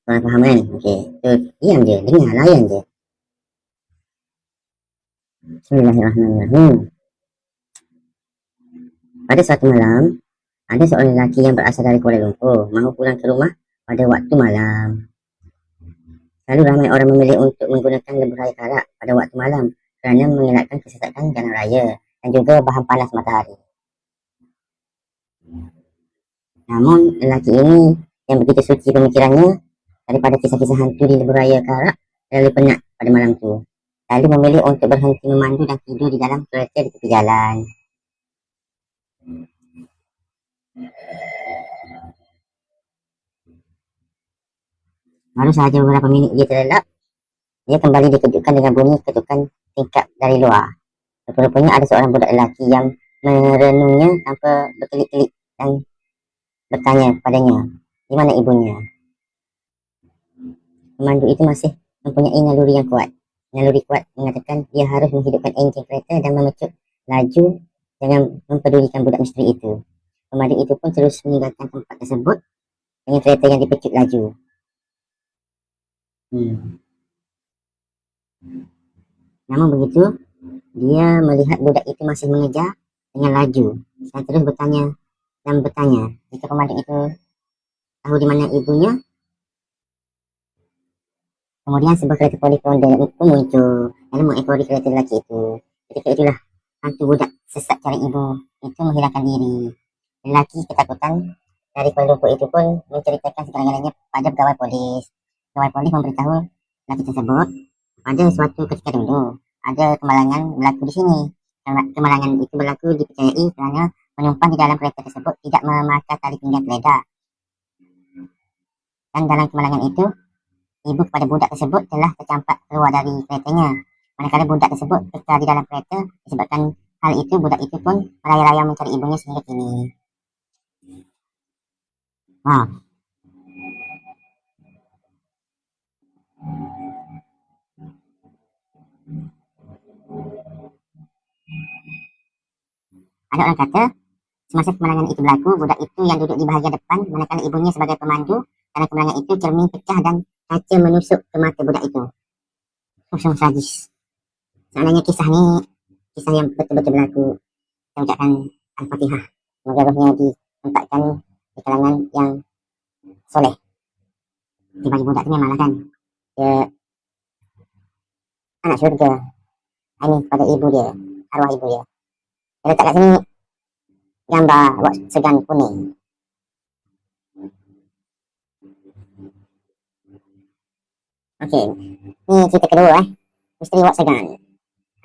Korang faham kan? Okey. So, diam je. Dengar, layan je. Bismillahirrahmanirrahim. Pada suatu malam, ada seorang lelaki yang berasal dari Kuala Lumpur mahu pulang ke rumah pada waktu malam. Lalu ramai orang memilih untuk menggunakan lebuh raya karak pada waktu malam kerana mengelakkan kesesakan jalan raya dan juga bahan panas matahari. Namun, lelaki ini yang begitu suci pemikirannya daripada kisah-kisah hantu di lebuh raya karak terlalu penat pada malam tu. Lalu memilih untuk berhenti memandu dan tidur di dalam kereta di tepi jalan. Baru sahaja beberapa minit dia terlelap, dia kembali dikejutkan dengan bunyi ketukan tingkap dari luar. Rupanya ada seorang budak lelaki yang merenungnya tanpa berkelip-kelip dan bertanya padanya, di mana ibunya? Pemandu itu masih mempunyai naluri yang kuat. Naluri kuat mengatakan dia harus menghidupkan enjin kereta dan memecut laju dengan mempedulikan budak misteri itu. Pemandu itu pun terus meninggalkan tempat tersebut dengan kereta yang dipecut laju. Namun begitu, dia melihat budak itu masih mengejar dengan laju dan terus bertanya, jika pemandu itu tahu di mana ibunya. Kemudian sebuah kereta poli pun muncul dan mengekori kereta lelaki itu. Ketika itulah hantu budak sesat cari ibu itu menghilangkan diri. Lelaki ketakutan dari Kuala Lumpur itu pun menceritakan segala-galanya pada pegawai polis. Pegawai polis memberitahu lelaki tersebut pada suatu ketika dulu ada kemalangan berlaku di sini. Kemalangan itu berlaku dipercayai kerana penumpang di dalam kereta tersebut tidak memakai tali pinggang geledah. Dan dalam kemalangan itu, ibu kepada budak tersebut telah tercampak keluar dari keretanya. Manakala budak tersebut kekal di dalam kereta, disebabkan hal itu, budak itu pun meraya-raya mencari ibunya sehingga kini. Ada orang kata, semasa kemalangan itu berlaku, budak itu yang duduk di bahagian depan, manakala ibunya sebagai pemandu, karena kemalangan itu cermin pecah dan kaca menusuk ke mata budak itu. Sungguh sadis. Sebenarnya kisah ni kisah yang betul-betul berlaku. Saya ucapkan Al-Fatihah. Semoga rohnya ditempatkan di kalangan yang soleh. Bagi budak tu memanglah kan, dia anak syurga. Ini pada ibu dia, arwah ibu dia. Dia letak kat sini gambar wak segan kuning. Okey, ni cerita kedua misteri wak segan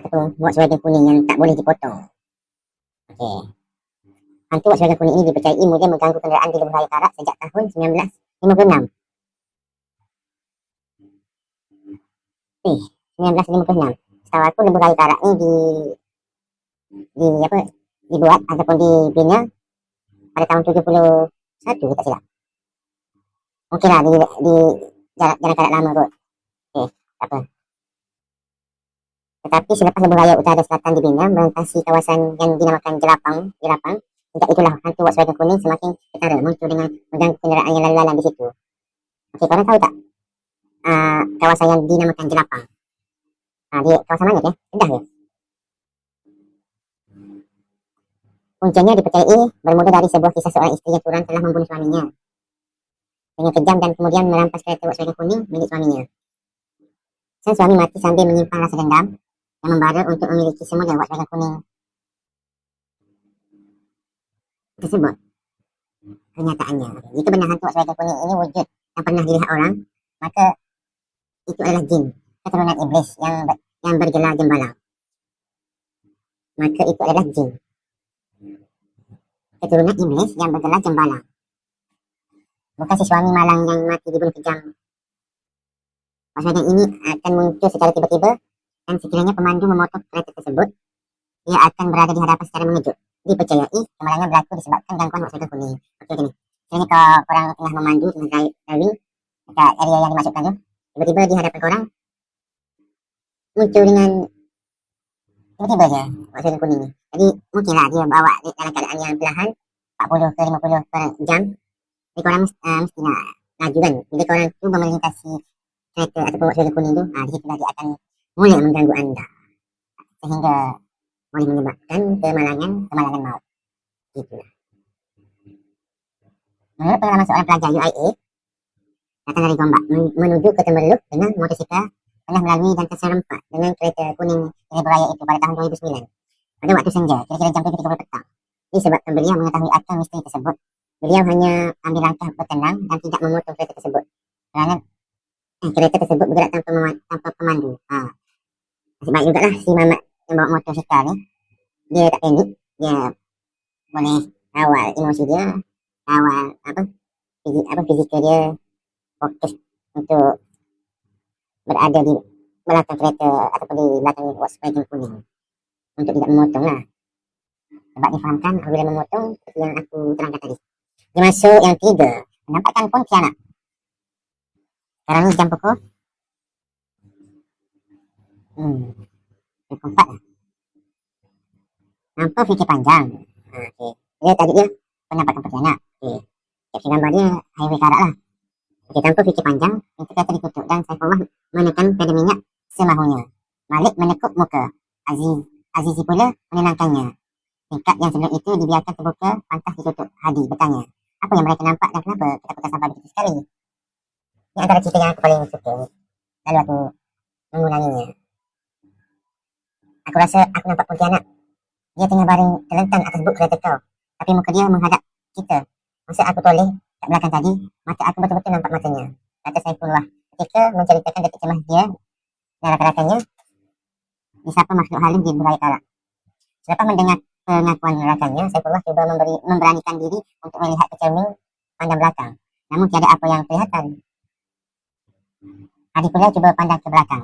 ataupun wak segan kuning yang tak boleh dipotong. Okey, hantu wak segan kuning ini dipercayai mula mengganggu kenderaan di lebuh raya karak sejak tahun 1956. 1956. Setahu aku lebuh raya karak ni dibuat ataupun dibina pada tahun 71 tak silap. Mungkinlah di jalan karak lama kot. Okey, tak apa. Tetapi selepas lebuh raya utara selatan dibina melintasi kawasan yang dinamakan Jelapang, sejak itulah hantu wak segan kuning semakin ketara muncul dengan mengganggu kenderaan yang lalu-lalang di situ. Okey, korang tahu tak kawasan yang dinamakan Jelapang? Di kawasan mana dia? Kedah ke? Puncanya dipercayai bermula dari sebuah kisah seorang isteri yang turun telah membunuh suaminya dengan kejam dan kemudian merampas kereta wak segan kuning milik suaminya. Sang suami mati sambil menyimpan rasa dendam yang membara untuk memiliki semula wak segan kuning tersebut. Kenyataannya, jika benar hantu wak segan kuning ini wujud yang pernah dilihat orang, maka itu adalah jin, keturunan iblis yang bergelar jembalang. Maka itu adalah jin, keturunan iblis yang bergelar jembalang. Bukan si suami malang yang mati dibunuh kejam. Wak segan ini akan muncul secara tiba-tiba dan sekiranya pemandu memotong kereta tersebut, ia akan berada di hadapan secara mengejut. Dipercayai kemalangan berlaku disebabkan gangguan wak segan kuning. Okey, gini. Sekiranya korang tengah memandu, tengah driving dekat area yang dimasukkan tu, tiba-tiba di hadapan korang muncul dengan tiba-tiba je wak segan kuning ni. Jadi mungkinlah dia bawa dalam keadaan yang perlahan 40 ke 50 per jam. Jadi korang mesti nak laju kan. Bila korang cuba melintasi kereta ataupun warna kuning tu, di situ dia akan mula mengganggu anda sehingga boleh menyebabkan kemalangan maut. Itulah. Menurut pengalaman seorang pelajar UIA datang dari Gombak menuju ke Temerloh dengan motosikal pernah melalui dan terserempak dengan kereta kuning Lebuh Raya itu pada tahun 2009 pada waktu senja, kira-kira jam 7.30 petang. Disebabkan beliau mengetahui akal misteri tersebut, beliau hanya ambil langkah bertenang dan tidak memotong kereta tersebut kerana kereta tersebut bergerak tanpa pemandu. Nasib baik jugalah si Mamat yang bawa motosikal ni, dia tak panik, dia boleh kawal emosi dia, kawal fizikal dia, fokus untuk berada di belakang kereta ataupun di belakang Volkswagen kuning untuk tidak memotong lah. Sebab difahamkan apabila memotong seperti yang aku terangkan tadi. Dia masuk yang 3, menampakkan Pontianak. Sekarang ni jam pukul 4 lah. Nampak fikir panjang. Okay. Dia tadi dia penampakkan Pontianak. Kapsi gambar dia highway Karak lah. Tanpa fikir panjang, pintu kereta ditutup dan Saifullah menekan pedal minyak semahunya. Malik menekuk muka. Azizi pula menenangkannya. Tingkap yang sebelum itu dibiarkan terbuka, pantas ditutup. Hadi bertanya, apa yang mereka nampak dan kenapa kita sampai begitu sekali? Ini antara cerita yang aku paling suka. Lalu aku mengulanginya. Aku rasa aku nampak Pontianak. Dia tengah baring terlentang atas buk kereta kau, tapi muka dia menghadap kita. Masa aku toleh kat belakang tadi, mata aku betul-betul nampak matanya, kata Saifullah ketika menceritakan detik cemas dia dan rakan-rakannya disapa makhluk halim di Lebuh Raya Karak. Selepas mendengar pengakuan rakannya, Saifullah cuba memberanikan diri untuk melihat ke cermin pandang belakang. Namun tiada apa yang kelihatan. Hadi pula cuba pandang ke belakang.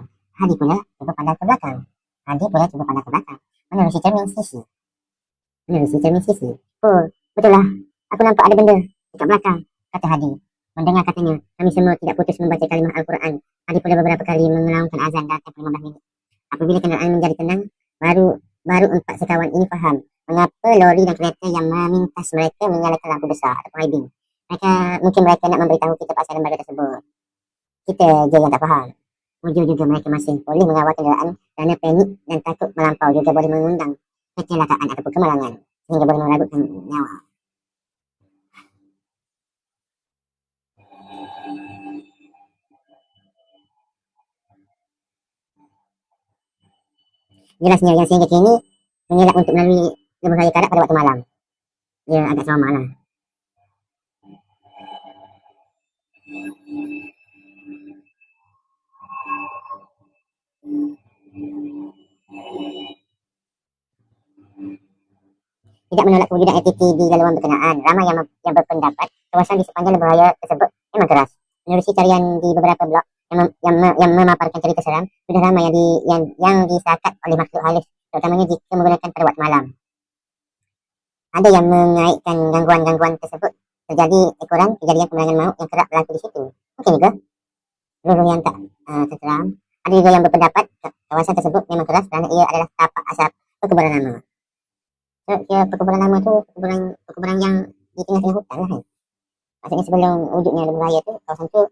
Menerusi cermin sisi. Oh, betul lah. Aku nampak ada benda dekat belakang, kata Hadi. Mendengar katanya, kami semua tidak putus membaca kalimah Al-Quran. Hadi pula beberapa kali melaungkan azan dalam tempoh 15 minit. Apabila kenderaan menjadi tenang, baru 4 sekawan ini faham mengapa lori dan kereta yang memintas mereka menyalakan lampu besar atau hiding. Mungkin mereka nak memberitahu kita pasal lembaga tersebut. Kita je yang tak faham. Mujur juga mereka masih boleh mengawal kenderaan kerana panik dan takut melampau juga boleh mengundang kecelakaan ataupun kemalangan sehingga boleh meragutkan nyawa. Jelasnya yang sehingga kini mengelak untuk melalui Lebuh Raya Karak pada waktu malam. Dia agak trauma lah. Tidak menolak kewujudan LTT di laluan berkenaan, ramai yang berpendapat kawasan di sepanjang Lebuh Raya tersebut memang keras. Menerusi carian di beberapa blog yang memaparkan cerita seram, sudah ramai yang disakat oleh makhluk halus, terutamanya jika menggunakan pada waktu malam. Ada yang mengaitkan gangguan-gangguan tersebut terjadi ekoran kejadian kemalangan maut yang kerap berlaku di situ. Mungkin juga ruh yang tak terseram. Ada juga yang berpendapat kawasan tersebut memang keras kerana ia adalah tapak asap perkuburan lama. Perkuburan lama tu perkuburan yang di tengah-tengah hutan lah kan. Maksudnya sebelum wujudnya Lebuh Raya tu, kawasan tu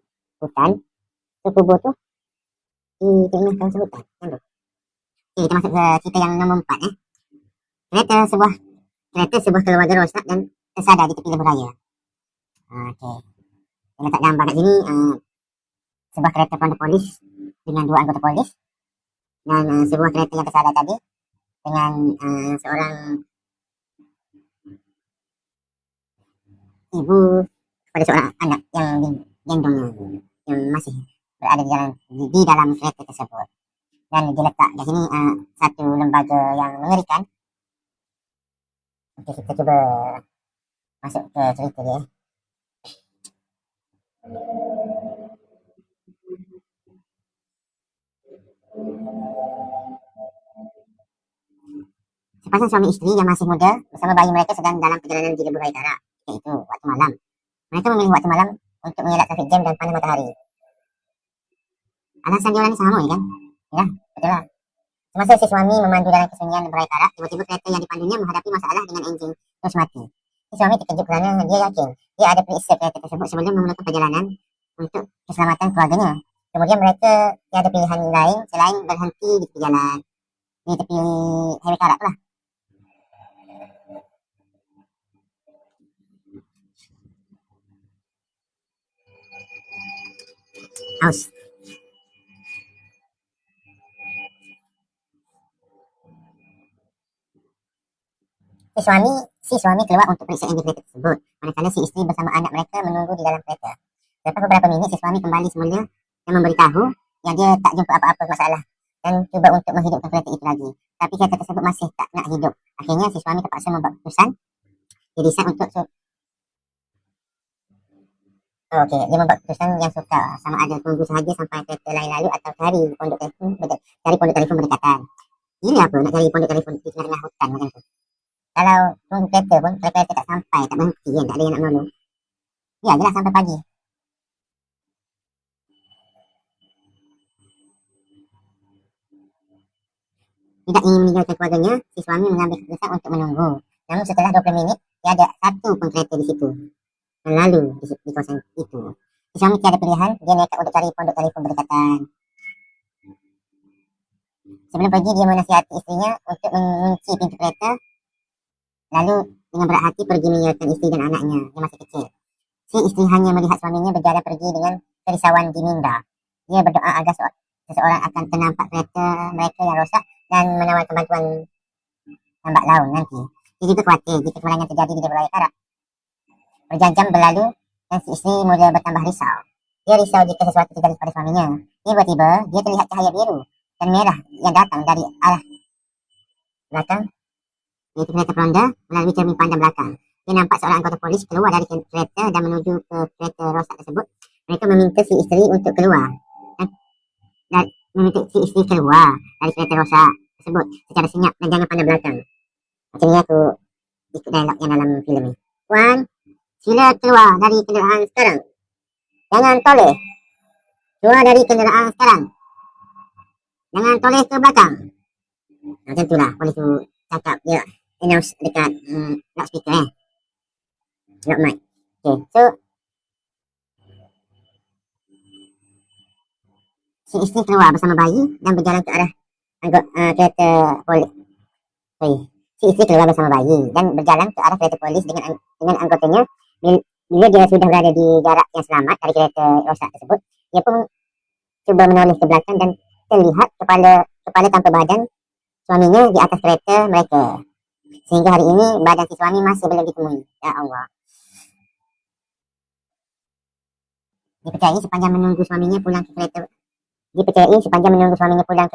hutan, kubur tu di tengah kawasan hutan kan tu. Okay, kita masuk ke cerita yang nombor 4 Kereta sebuah keluarga rosak dan tersadar di tepi Lebuh Raya. Okay, kita letak gambar kat sini, sebuah kereta Ponda Polis dengan 2 anggota polis dan sebuah kereta yang tersadar tadi dengan seorang ibu pada seorang anak yang digendongnya, yang masih berada di dalam kereta tersebut. Dan diletak di sini satu lembaga yang mengerikan. Okey, kita cuba masuk ke cerita dia. Sepasang suami isteri yang masih muda bersama bayi mereka sedang dalam perjalanan di Lebuh Raya Karak. Iaitu waktu malam. Mereka memilih waktu malam untuk mengelak trafik jam dan panas matahari. Alasan dia orang ni sama kan? Ya, betul lah. Semasa si suami memandu dalam kesunyian Lebuh Raya Karak, tiba-tiba kereta yang dipandunya menghadapi masalah dengan enjin terus mati. Si suami terkejut kerana dia yakin dia ada periksa kereta tersebut sebelum memulakan perjalanan untuk keselamatan keluarganya. Kemudian mereka tiada pilihan lain selain berhenti di tepi jalan, di tepi highway karak lah. Aus. Si suami keluar untuk periksa di kereta tersebut, manakala si isteri bersama anak mereka menunggu di dalam kereta. Lepas beberapa minit, si suami kembali semula yang memberitahu yang dia tak jumpa apa-apa masalah dan cuba untuk menghidupkan kereta itu lagi. Tapi kereta tersebut masih tak nak hidup. Akhirnya si suami terpaksa membuat keputusan. Dia decide untuk dia membuat keputusan yang sukar, sama ada tunggu sahaja sampai kereta lain lalu atau cari pondok telefon berdekatan. Ini apa nak cari pondok telefon di tengah-tengah hutan macam tu? Kalau tunggu kereta pun, kereta tak sampai, tak berhenti kan, tak ada yang nak menolong. Ya, jelas sampai pagi. Tidak ingin meninggalkan keluarganya, si suami mengambil keputusan untuk menunggu. Namun setelah 20 minit, tiada satu pun kereta di situ lalu di kawasan itu. Si suami tiada pilihan, dia nekat untuk cari pondok telefon berdekatan. Sebelum pergi, dia menasihati istrinya untuk mengunci pintu kereta, lalu dengan berat hati pergi meninggalkan isteri dan anaknya yang masih kecil. Si isteri hanya melihat suaminya berjalan pergi dengan kerisauan di minda. Dia berdoa agar seseorang akan ternampak kereta mereka yang rosak dan menawarkan bantuan lambat laun nanti. Dia juga khawatir jika kemalangan terjadi di Jalan Raya Karak. Berjam-jam berlalu dan si isteri mula bertambah risau. Dia risau jika sesuatu terjadi pada suaminya. Tiba-tiba dia terlihat cahaya biru dan merah yang datang dari arah belakang, iaitu kereta peronda, melalui cermin pandang belakang. Dia nampak seorang anggota polis keluar dari kereta dan menuju ke kereta rosak tersebut. Mereka meminta si isteri untuk keluar dari kereta rosak tersebut secara senyap dan jangan pandang belakang. Macam ni aku ikut dialog yang dalam filem ni. Puan, sila keluar dari kenderaan sekarang. Jangan toleh. Keluar dari kenderaan sekarang. Jangan toleh ke belakang. Macam tu lah polis tu cakap. Dia announce dekat loudspeaker lock mic. Okay, so si isteri keluar bersama bayi dan berjalan ke arah kereta polis. Si isteri keluar bersama bayi dan berjalan ke arah kereta polis dengan anggotanya. Bila dia sudah berada di jarak yang selamat dari kereta rosak tersebut, dia pun cuba menoleh ke belakang dan terlihat kepala tanpa badan suaminya di atas kereta mereka. Sehingga hari ini badan si suami masih belum ditemui. Ya Allah. Dipercayai sepanjang menunggu suaminya pulang ke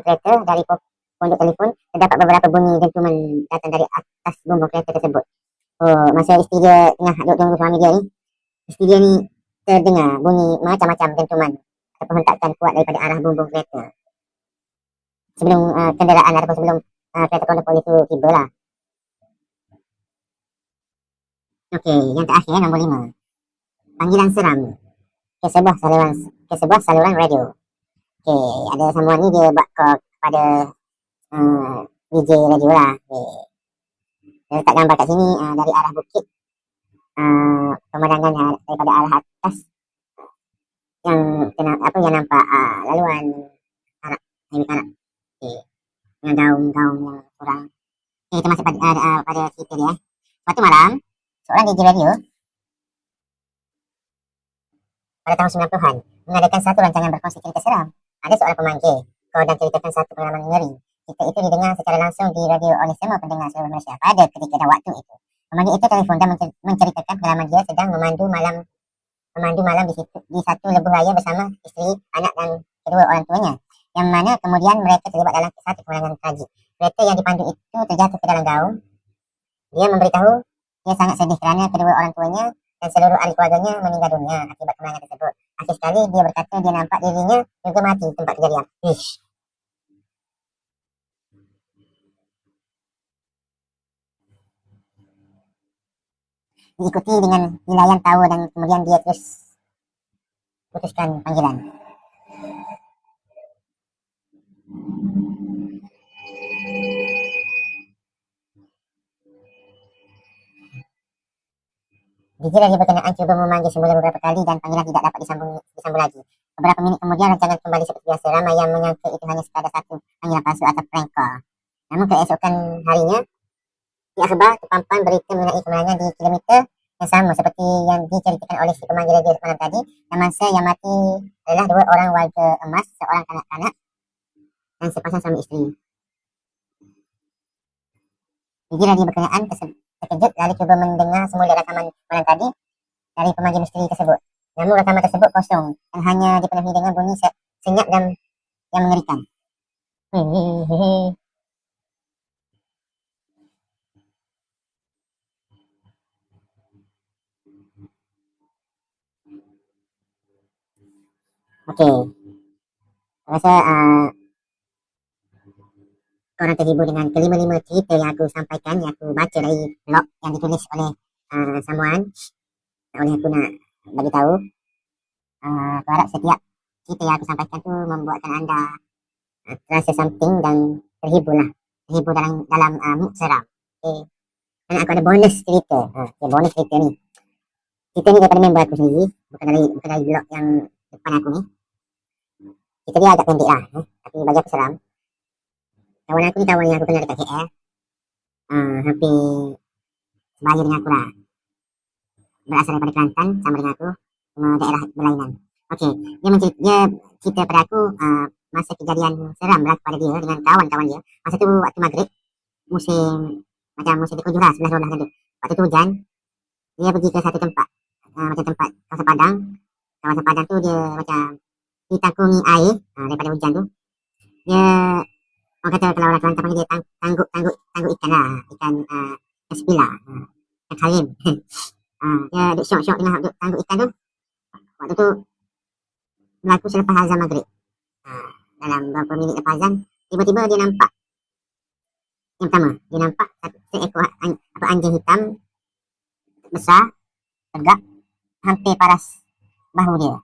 kereta dari pondok telefon, terdapat beberapa bunyi dentuman datang dari atas bumbung kereta tersebut. Masa isteri dia tengah duduk tunggu suami dia ni, isteri dia ni terdengar bunyi macam-macam dentuman ataupun hentakan kuat daripada arah bumbung kereta. Sebelum kenderaan ataupun sebelum kereta pondok polis tu tiba lah. Okey, yang terakhir nombor 5. Panggilan seram ke sebuah saluran radio. Okey, ada sambungan ni dia buat call kepada DJ radio lah. Dia letak gambar kat sini dari arah bukit. Pemandangan daripada arah atas yang nampak laluan highway Karak. Okey, dengan gaung-gaung yang kurang. Kita masuk pada cerita dia. Suatu malam, seorang DJ radio pada tahun 90-an mengadakan satu rancangan berkongsi cerita seram. Ada seorang pemanggil call dan ceritakan satu pengalaman mengeri. Cerita itu didengar secara langsung di radio oleh semua pendengar seluruh Malaysia pada ketika dan waktu itu. Pemanggil itu telefon dan menceritakan pengalaman dia sedang memandu malam di satu lebuh raya bersama isteri, anak dan kedua orang tuanya, yang mana kemudian mereka terlibat dalam satu kemalangan tragik. Kereta yang dipandu itu terjatuh ke dalam gaung. Dia memberitahu dia sangat sedih kerana kedua orang tuanya dan seluruh ahli keluarganya meninggal dunia akibat kemalangan tersebut. Akhir sekali dia berkata dia nampak dirinya juga mati di tempat kejadian. Diikuti dengan hilayan tawa dan kemudian dia terus putuskan panggilan. Digiral dia berkenaan cuba memanggil semula beberapa kali dan panggilan tidak dapat disambung lagi. Beberapa minit kemudian rancangan kembali seperti biasa. Ramai yang menyangka itu hanya sekadar satu panggilan palsu atau prank call. Namun keesokan harinya, di akhbar terpampang berita mengenai kemenangan di kilometer yang sama seperti yang diceritakan oleh si pemanggil radio malam tadi. Yang masa yang mati adalah 2 orang warga emas, seorang kanak-kanak dan sepasang suami isteri. Gigi radio berkenaan terkejut lalu cuba mendengar semula rakaman malam tadi dari pemanggil misteri tersebut. Namun rakaman tersebut kosong dan hanya dipenuhi dengan bunyi senyap dan yang mengerikan. Okey. Rasa korang terhibur dengan kelima-lima cerita yang aku sampaikan, yang aku baca dari blog yang ditulis oleh someone. Oleh aku nak bagi tahu. Aku harap setiap cerita yang aku sampaikan tu membuatkan anda terasa something dan terhibur lah. Terhibur dalam mood seram. Okay. Dan aku ada bonus cerita. Bonus cerita ni. Cerita ni daripada member aku sendiri. Bukan dari blog yang depan aku ni. Cerita dia agak pendek lah. Tapi bagi aku seram. Kawan aku ni kawan yang aku kenal dekat KL. Hampir sebaya dengan aku lah. Berasal daripada Kelantan sama dengan aku. Cuma daerah berlainan. Okey. Dia cerita pada aku masa kejadian seram berlaku pada dia dengan kawan-kawan dia. Masa tu waktu maghrib. Musim berkunjung lah, 11-12 macam tu. Waktu tu hujan. Dia pergi ke satu tempat. Macam tempat kawasan padang. Kawasan padang tu dia macam ditangkungi air daripada hujan tu. Dia, orang kata kalau orang Kelantan panggil dia tangguk ikan lah. Ikan sepila. Ikan kalim. Dia duduk syok-syok dengan duduk tangguk ikan tu. Waktu tu berlaku selepas azan maghrib. Dalam beberapa minit lepas azan, tiba-tiba dia nampak. Yang pertama, dia nampak seekor anjing hitam besar, tegak, hampir paras bahu dia.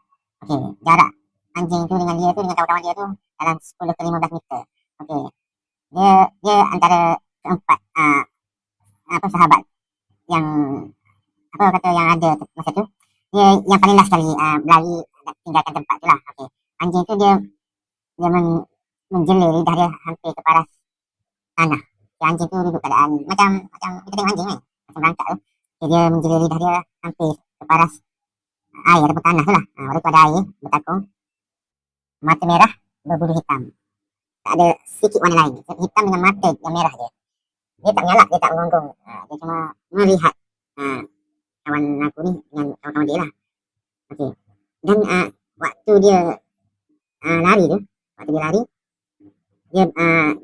Okey, jarak anjing tu dengan dia tu, dengan kawan-kawan dia tu dalam 10 ke 15 meter. Okey. Dia antara keempat sahabat yang yang ada masa tu. Dia yang paling last sekali berlari tinggalkan tempat tu lah. Okey. Anjing tu dia menjelir lidah dia hampir ke paras tanah. Anjing tu duduk keadaan macam kita tengok anjing kan. Macam berangkat tu. Dia menjelir lidah dia hampir ke paras air ataupun tanah tu lah. Waktu tu ada air bertakung. Mata merah berbulu hitam. Tak ada sikit warna lain. Hitam dengan mata yang merah je. Dia tak menyalak, dia tak menggonggong. Dia cuma melihat kawan aku ni dengan kawan-kawan dia lah. Okey. Dan waktu dia lari tu, dia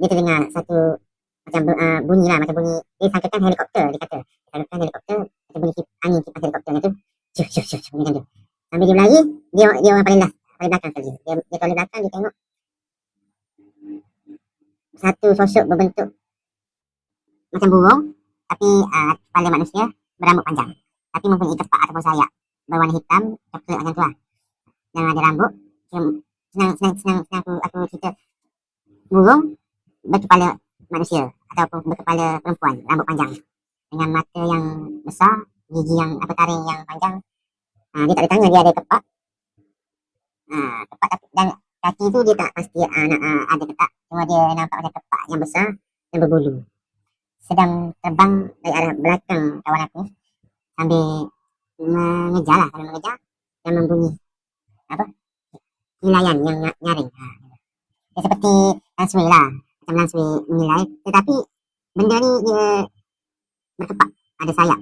terdengar satu macam bunyi lah, macam bunyi, dia sangkakan helikopter, dia kata. Sangkakan helikopter, macam bunyi angin kipas helikopter tu. Cuh, bunyi macam tu. Sambil dia berlari, dia orang paling belakang sekali. Dia tolak belakang, dia tengok satu sosok berbentuk macam burung, tapi kepala manusia berambut panjang. Tapi mempunyai tepak ataupun sayap berwarna hitam, coklat macam tu lah. Dan ada rambut. Senang aku cerita. Burung berkepala manusia ataupun berkepala perempuan, rambut panjang. Dengan mata yang besar, gigi yang taring yang panjang. Dia tak ada tangan, dia ada tepak. Tepak dan kaki tu dia tak pasti ada tepak. Cuma dia nampak macam tepak yang besar yang berbulu. Sedang terbang dari arah belakang kawan aku sambil mengejar dan membunyi nilaian yang nyaring. Dia seperti lansway lah, macam lansway menilai, tetapi benda ni dia berkepak, ada sayap,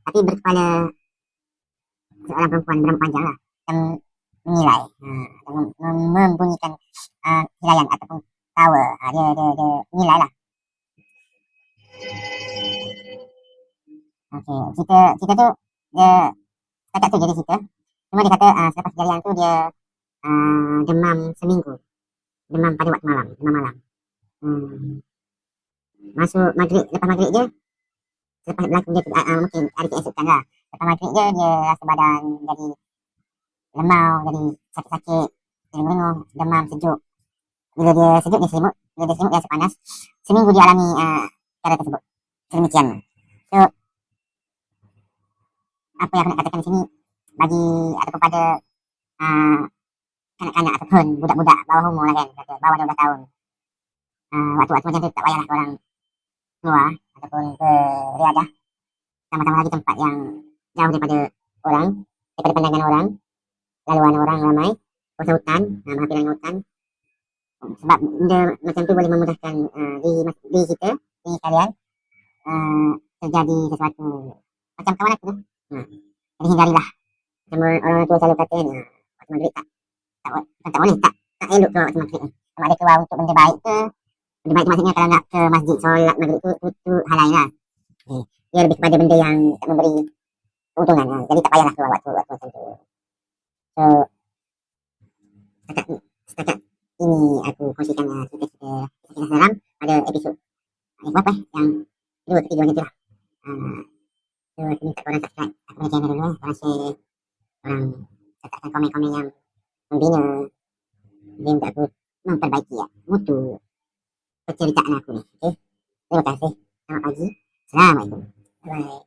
tapi berkepala seorang perempuan berambut panjang lah, yang menilai, membunyikan nilaian ataupun tawa. Dia menilai lah. Okey, cerita tu dia setakat tu jadi cerita. Cuma dia kata selepas kejadian tu dia demam seminggu. Demam pada waktu malam, demam malam. Masuk maghrib, lepas maghrib je, selepas berlaku dia mungkin hari keesokan lah. Lepas maghrib je dia rasa badan jadi lemau, jadi sakit-sakit, lenguh-lenguh, demam, sejuk. Bila dia sejuk dia selimut, bila dia selimut dia rasa panas. Seminggu dia alami cara tersebut. Sedemikian. So apa yang aku nak katakan di sini, bagi atau kepada uh, kanak-kanak ataupun budak-budak bawah umur lah kan, kata bawah 12 tahun. Waktu-waktu macam tu tak payahlah korang keluar ataupun beriadah sama-sama lagi tempat yang jauh daripada orang, daripada pandangan orang, laluan orang ramai, kawasan hutan, berhampiran dengan hutan. Sebab benda macam tu boleh memudahkan diri kita, diri kalian, terjadi sesuatu macam kawan aku. Jadi hindarilah. Macam orang tua selalu kata ni, waktu maghrib tak boleh, tak elok keluar waktu maghrib ni. Sama ada keluar untuk benda baik ke, benda baik tu maksudnya kalau nak ke masjid solat maghrib tu hal lain lah. Dia lebih kepada benda yang tak memberi keuntungan. Jadi tak payahlah keluar waktu macam tu. So, setakat ini aku kongsikan cerita-cerita seram pada episod yang berapa yang kedua ketiga macam tu lah. So, aku minta korang subscribe aku punya channel dulu, korang share, korang letakkan komen-komen yang membina dia untuk aku memperbaiki mutu perceritaan aku ni. Okay? Terima kasih. Selamat pagi. Assalamualaikum. Bye.